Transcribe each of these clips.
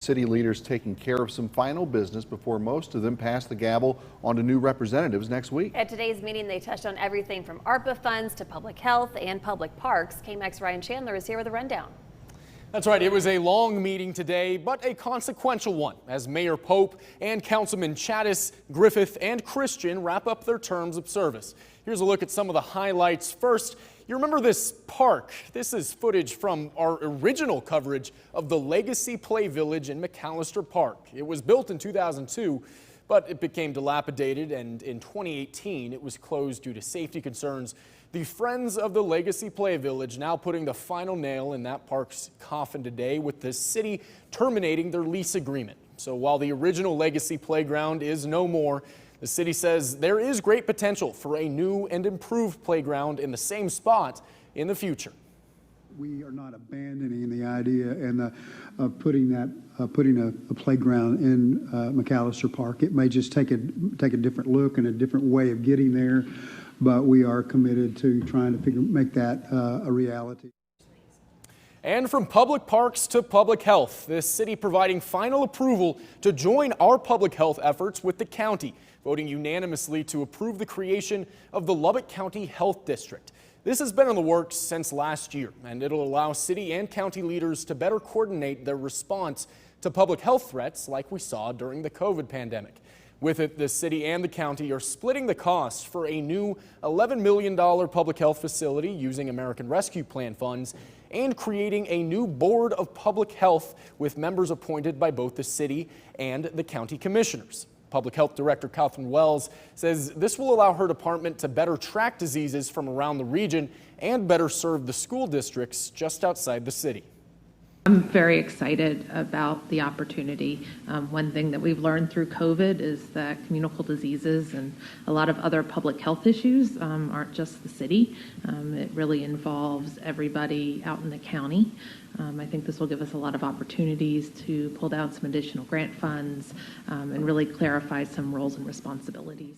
City leaders taking care of some final business before most of them pass the gavel on to new representatives next week. At today's meeting, they touched on everything from ARPA funds to public health and public parks. KAMC's Ryan Chandler is here with a rundown. That's right. It was a long meeting today, but a consequential one as Mayor Pope and Councilman Chattis, Griffith, and Christian wrap up their terms of service. Here's a look at some of the highlights. First, you remember this park? This is footage from our original coverage of the Legacy Play Village in McAllister Park. It was built in 2002, but it became dilapidated, and in 2018 it was closed due to safety concerns. The Friends of the Legacy Play Village now putting the final nail in that park's coffin today, with the city terminating their lease agreement. So while the original Legacy Playground is no more, the city says there is great potential for a new and improved playground in the same spot in the future. We are not abandoning the idea and putting a playground in McAllister Park. It may just take a different look and a different way of getting there, but we are committed to trying to make that a reality. And from public parks to public health, this city providing final approval to join our public health efforts with the county, voting unanimously to approve the creation of the Lubbock County Health District. This has been in the works since last year, and it'll allow city and county leaders to better coordinate their response to public health threats like we saw during the COVID pandemic. With it, the city and the county are splitting the cost for a new $11 million public health facility using American Rescue Plan funds and creating a new board of public health with members appointed by both the city and the county commissioners. Public Health Director Catherine Wells says this will allow her department to better track diseases from around the region and better serve the school districts just outside the city. I'm very excited about the opportunity. One thing that we've learned through COVID is that communicable diseases and a lot of other public health issues aren't just the city. It really involves everybody out in the county. I think this will give us a lot of opportunities to pull down some additional grant funds and really clarify some roles and responsibilities.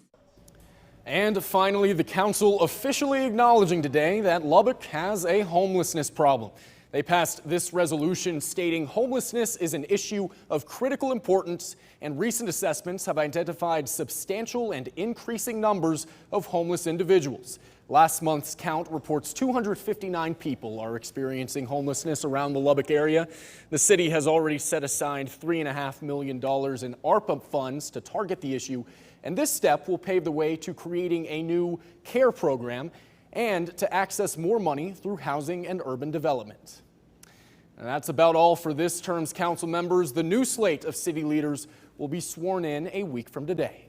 And finally, the council officially acknowledging today that Lubbock has a homelessness problem. They passed this resolution stating homelessness is an issue of critical importance, and recent assessments have identified substantial and increasing numbers of homeless individuals. Last month's count reports 259 people are experiencing homelessness around the Lubbock area. The city has already set aside $3.5 million in ARPA funds to target the issue, and this step will pave the way to creating a new care program and to access more money through housing and urban development. And that's about all for this term's council members. The new slate of city leaders will be sworn in a week from today.